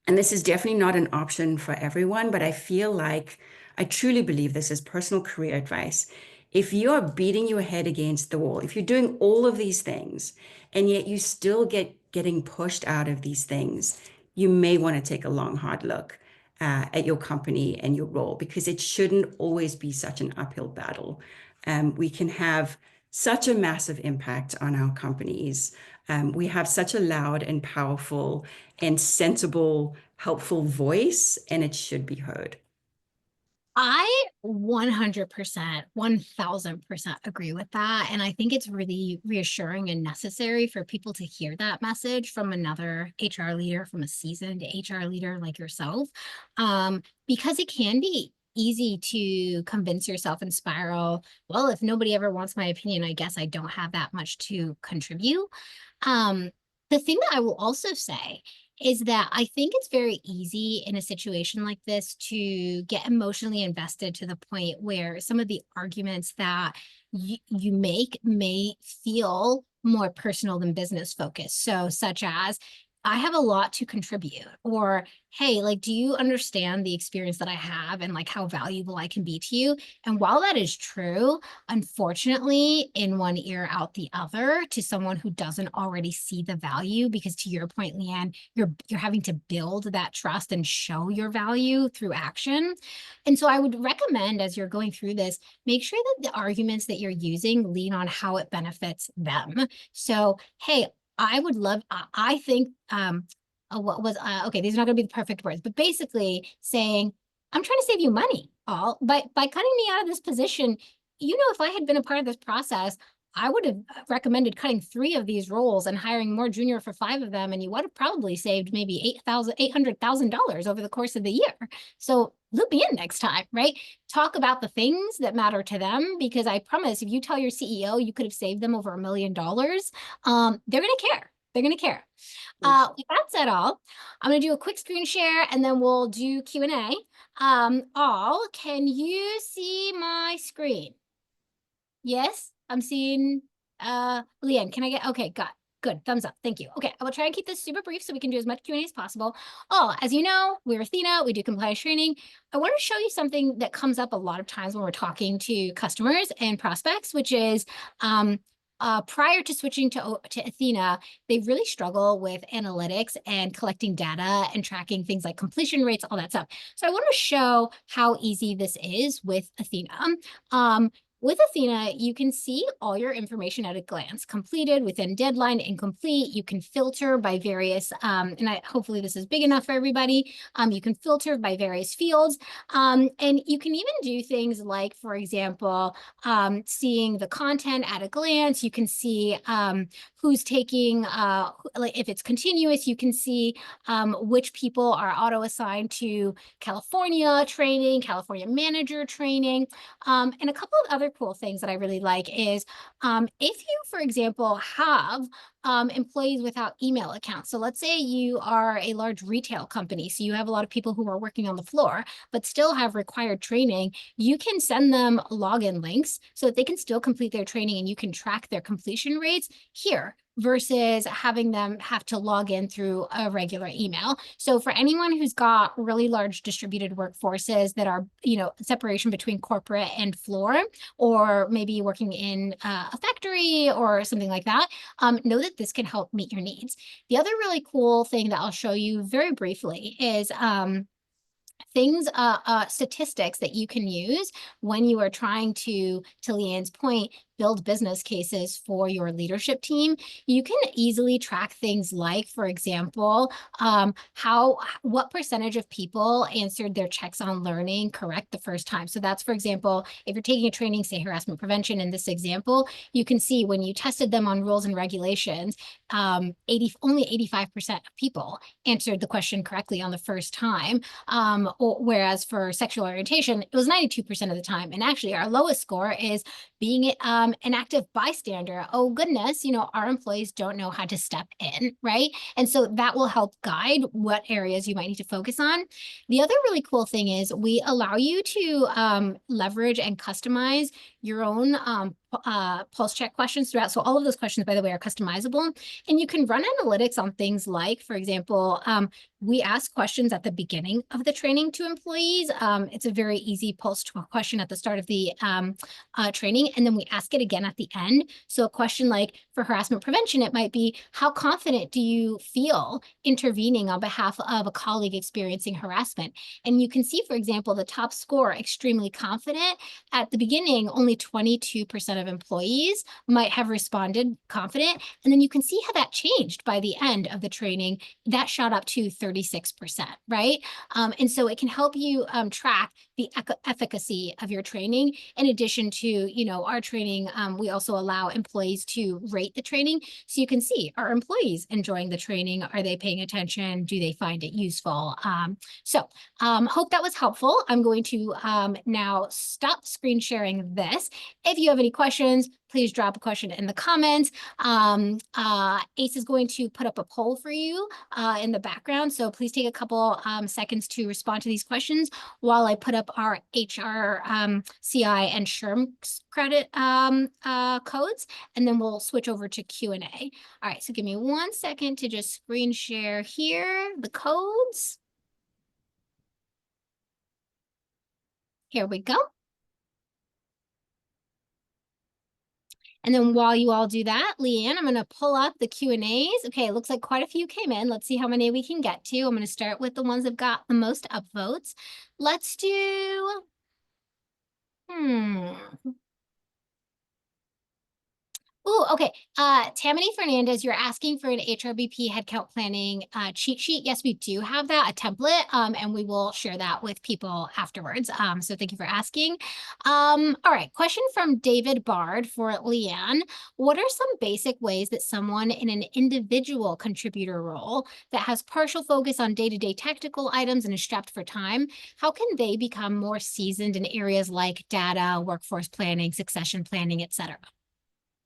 Speaker 2: And this is definitely not an option for everyone, but I feel like I truly believe this is personal career advice. If you are beating your head against the wall, if you're doing all of these things and yet you still getting pushed out of these things, you may want to take a long, hard look at your company and your role, because it shouldn't always be such an uphill battle. We can have such a massive impact on our companies. We have such a loud and powerful and sensible, helpful voice, and it should be heard.
Speaker 1: I 100%, 1000% agree with that. And I think it's really reassuring and necessary for people to hear that message from another HR leader, from a seasoned HR leader like yourself, because it can be easy to convince yourself and spiral, well, if nobody ever wants my opinion, I guess I don't have that much to contribute. The thing that I will also say is that I think it's very easy in a situation like this to get emotionally invested to the point where some of the arguments that you make may feel more personal than business focused. So such as, I have a lot to contribute, or, hey, like, do you understand the experience that I have and like how valuable I can be to you? And while that is true, unfortunately, in one ear out the other to someone who doesn't already see the value, because to your point, Leanne, you're having to build that trust and show your value through action. And so I would recommend, as you're going through this, make sure that the arguments that you're using lean on how it benefits them. So, hey, I would love, I think, okay, these are not going to be the perfect words, but basically saying, I'm trying to save you money, all by cutting me out of this position. If I had been a part of this process, I would have recommended cutting 3 of these roles and hiring more junior for 5 of them, and you would have probably saved maybe $800,000 over the course of the year. So loop me in next time, right? Talk about the things that matter to them, because I promise, if you tell your CEO you could have saved them over $1 million, they're going to care. They're going to care. With that said, all, I'm going to do a quick screen share and then we'll do Q&A. All, can you see my screen? Yes, I'm seeing, Leanne, can I get, okay, good, thumbs up, thank you. Okay, I will try and keep this super brief so we can do as much Q&A as possible. Oh, as you know, we're Ethena, we do compliance training. I want to show you something that comes up a lot of times when we're talking to customers and prospects, which is, prior to switching to Ethena, they really struggle with analytics and collecting data and tracking things like completion rates, all that stuff. So I want to show how easy this is with Ethena. With Ethena, you can see all your information at a glance: completed, within deadline, incomplete. You can filter by various, hopefully this is big enough for everybody. You can filter by various fields. And you can even do things like, for example, seeing the content at a glance. You can see who's taking, like if it's continuous, you can see which people are auto-assigned to California training, California manager training. And a couple of other cool things that I really like is if you, for example, have employees without email accounts. So let's say you are a large retail company, so you have a lot of people who are working on the floor, but still have required training. You can send them login links so that they can still complete their training, and you can track their completion rates here versus having them have to log in through a regular email. So for anyone who's got really large distributed workforces that are, separation between corporate and floor, or maybe working in a factory or something like that, know that this can help meet your needs. The other really cool thing that I'll show you very briefly is statistics that you can use when you are trying to Leanne's point, build business cases for your leadership team. You can easily track things like, for example, what percentage of people answered their checks on learning correct the first time. So that's, for example, if you're taking a training, say harassment prevention in this example, you can see when you tested them on rules and regulations, only 85% of people answered the question correctly on the first time. Whereas for sexual orientation, it was 92% of the time. And actually our lowest score is being an active bystander. Oh goodness, our employees don't know how to step in, right? And so that will help guide what areas you might need to focus on. The other really cool thing is we allow you to leverage and customize your own pulse check questions throughout. So all of those questions, by the way, are customizable, and you can run analytics on things like, for example, we ask questions at the beginning of the training to employees. It's a very easy pulse question at the start of the training, and then we ask it again at the end. So a question like for harassment prevention, it might be, how confident do you feel intervening on behalf of a colleague experiencing harassment? And you can see, for example, the top score, extremely confident. At the beginning, only 22% of employees might have responded confident. And then you can see how that changed by the end of the training. That shot up to 36%, right? And so it can help you track the efficacy of your training. In addition to, our training, we also allow employees to rate the training. So you can see, are employees enjoying the training? Are they paying attention? Do they find it useful? Hope that was helpful. I'm going to now stop screen sharing this. If you have any questions, please drop a question in the comments. Ace is going to put up a poll for you in the background. So please take a couple seconds to respond to these questions while I put up our HR, CI, and SHRM credit codes, and then we'll switch over to Q&A. All right, so give me 1 second to just screen share here the codes. Here we go. And then while you all do that, Leanne, I'm going to pull up the Q&As. Okay, it looks like quite a few came in. Let's see how many we can get to. I'm going to start with the ones that got the most upvotes. Let's do, Ooh, okay. Tammany Fernandez, you're asking for an HRBP headcount planning cheat sheet. Yes, we do have that, a template, and we will share that with people afterwards. So thank you for asking. All right, question from David Bard for Leanne. What are some basic ways that someone in an individual contributor role that has partial focus on day-to-day tactical items and is strapped for time, how can they become more seasoned in areas like data, workforce planning, succession planning, et cetera?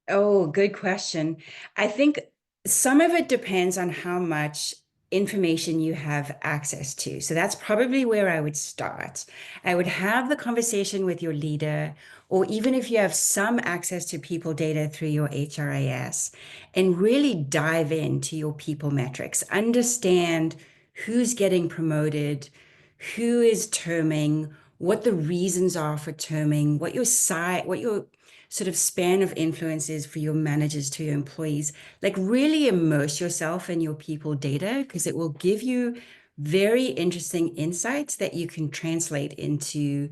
Speaker 2: Oh, good question. I think some of it depends on how much information you have access to. So that's probably where I would start. I would have the conversation with your leader, or even if you have some access to people data through your HRIS, and really dive into your people metrics. Understand who's getting promoted, who is terming, what the reasons are for terming, what your sort of span of influence is for your managers to your employees, like really immerse yourself in your people data, because it will give you very interesting insights that you can translate into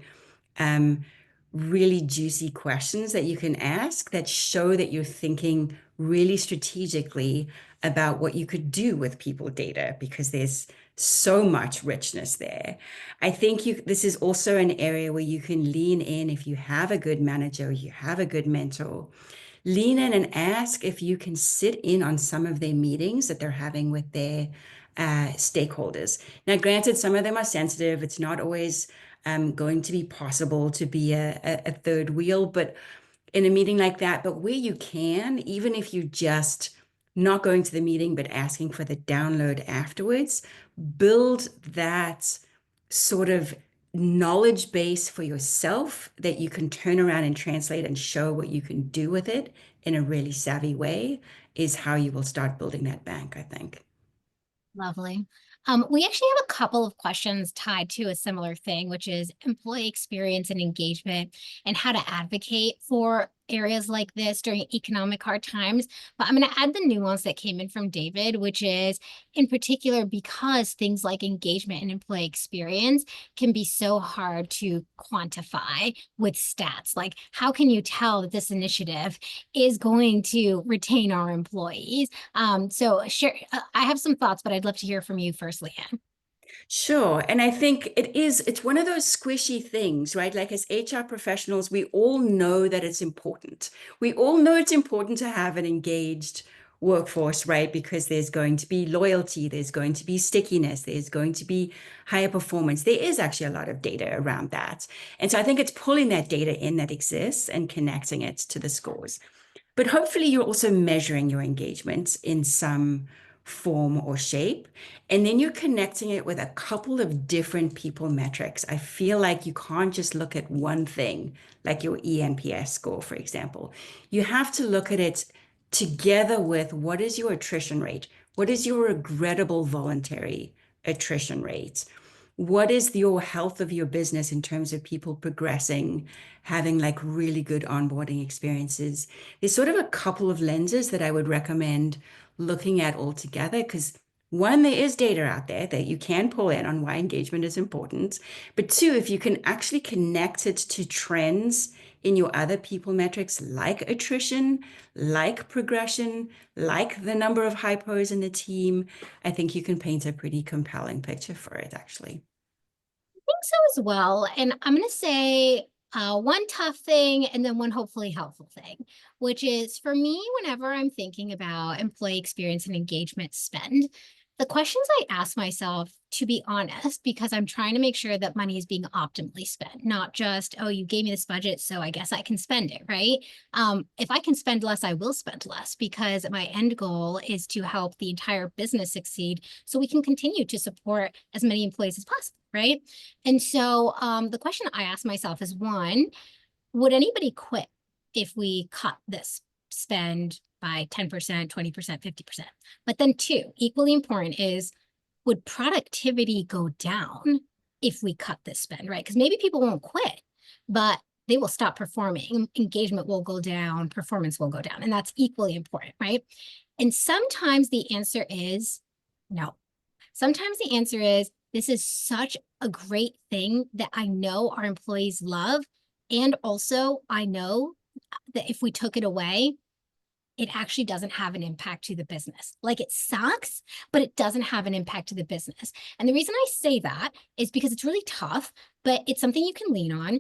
Speaker 2: really juicy questions that you can ask that show that you're thinking really strategically about what you could do with people data, because there's so much richness there. I think this is also an area where you can lean in if you have a good manager, you have a good mentor. Lean in and ask if you can sit in on some of their meetings that they're having with their stakeholders. Now, granted, some of them are sensitive. It's not always going to be possible to be a third wheel, but in a meeting like that, but where you can, even if you just not going to the meeting, but asking for the download afterwards, build that sort of knowledge base for yourself that you can turn around and translate and show what you can do with it in a really savvy way, is how you will start building that bank, I think.
Speaker 1: Lovely. We actually have a couple of questions tied to a similar thing, which is employee experience and engagement and how to advocate for areas like this during economic hard times. But I'm going to add the nuance that came in from David, which is in particular because things like engagement and employee experience can be so hard to quantify with stats. Like, how can you tell that this initiative is going to retain our employees? So share, I have some thoughts, but I'd love to hear from you first, Leanne.
Speaker 2: Sure. And I think it's one of those squishy things, right? Like as HR professionals, we all know that it's important. We all know it's important to have an engaged workforce, right? Because there's going to be loyalty, there's going to be stickiness, there's going to be higher performance. There is actually a lot of data around that. And so I think it's pulling that data in that exists and connecting it to the scores. But hopefully you're also measuring your engagement in some form or shape. And then you're connecting it with a couple of different people metrics. I feel like you can't just look at one thing, like your eNPS score, for example. You have to look at it together with what is your attrition rate? What is your regrettable voluntary attrition rate? What is your health of your business in terms of people progressing, having like really good onboarding experiences? There's sort of a couple of lenses that I would recommend looking at all together, because one, there is data out there that you can pull in on why engagement is important. But two, if you can actually connect it to trends in your other people metrics like attrition, like progression, like the number of hypos in the team, I think you can paint a pretty compelling picture for it, actually.
Speaker 1: I think so as well. And I'm going to say one tough thing and then one hopefully helpful thing, which is for me, whenever I'm thinking about employee experience and engagement spend, the questions I ask myself, to be honest, because I'm trying to make sure that money is being optimally spent, not just, oh, you gave me this budget, so I guess I can spend it, right? If I can spend less, I will spend less, because my end goal is to help the entire business succeed so we can continue to support as many employees as possible, right? And so the question I ask myself is, one, would anybody quit if we cut this spend by 10%, 20%, 50%? But then two, equally important is, would productivity go down if we cut this spend, right? Because maybe people won't quit, but they will stop performing. Engagement will go down, performance will go down, and that's equally important, right? And sometimes the answer is no. Sometimes the answer is, this is such a great thing that I know our employees love. And also, I know that if we took it away, it actually doesn't have an impact to the business. Like, it sucks, but it doesn't have an impact to the business. And the reason I say that is because it's really tough, but it's something you can lean on.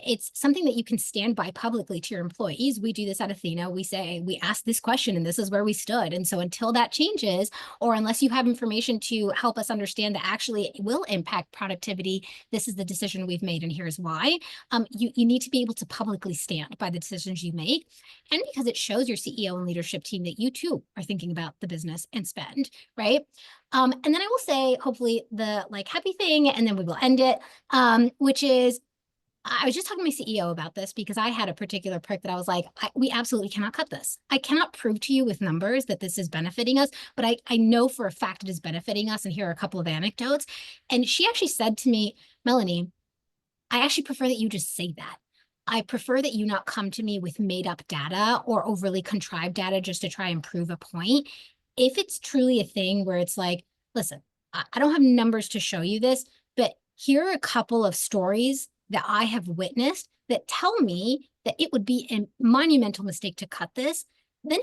Speaker 1: It's something that you can stand by publicly to your employees. We do this at Ethena. We say, we asked this question and this is where we stood. And so until that changes, or unless you have information to help us understand that actually it will impact productivity, this is the decision we've made and here's why. You need to be able to publicly stand by the decisions you make. And because it shows your CEO and leadership team that you too are thinking about the business and spend, right? And then I will say, hopefully, the like happy thing, and then we will end it, which is, I was just talking to my CEO about this because I had a particular perk that I was like, we absolutely cannot cut this. I cannot prove to you with numbers that this is benefiting us, but I know for a fact it is benefiting us. And here are a couple of anecdotes. And she actually said to me, Melanie, I actually prefer that you just say that. I prefer that you not come to me with made up data or overly contrived data just to try and prove a point. If it's truly a thing where it's like, listen, I don't have numbers to show you this, but here are a couple of stories that I have witnessed that tell me that it would be a monumental mistake to cut this. Then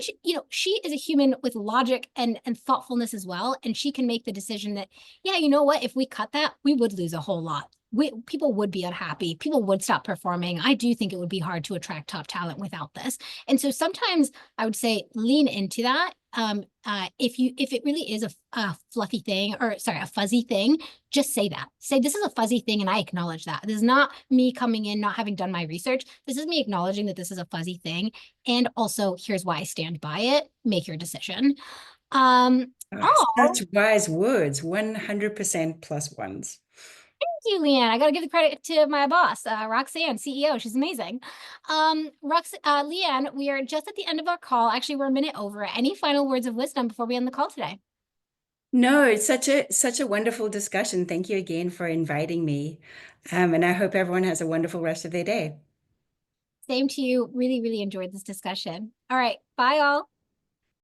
Speaker 1: she is a human with logic and thoughtfulness as well, and she can make the decision that, yeah, you know what, if we cut that, we would lose a whole lot. People would be unhappy. People would stop performing. I do think it would be hard to attract top talent without this. And so sometimes I would say lean into that. If it really is a fluffy thing, or sorry, a fuzzy thing, just say that. Say, this is a fuzzy thing, and I acknowledge that. This is not me coming in not having done my research. This is me acknowledging that this is a fuzzy thing, and also here's why I stand by it. Make your decision.
Speaker 2: Such wise words, 100% plus ones.
Speaker 1: Thank you, Leanne. I got to give the credit to my boss, Roxanne, CEO. She's amazing. Leanne, we are just at the end of our call. Actually, we're a minute over. Any final words of wisdom before we end the call today?
Speaker 2: No, it's such a wonderful discussion. Thank you again for inviting me. And I hope everyone has a wonderful rest of their day.
Speaker 1: Same to you. Really, really enjoyed this discussion. All right. Bye, all.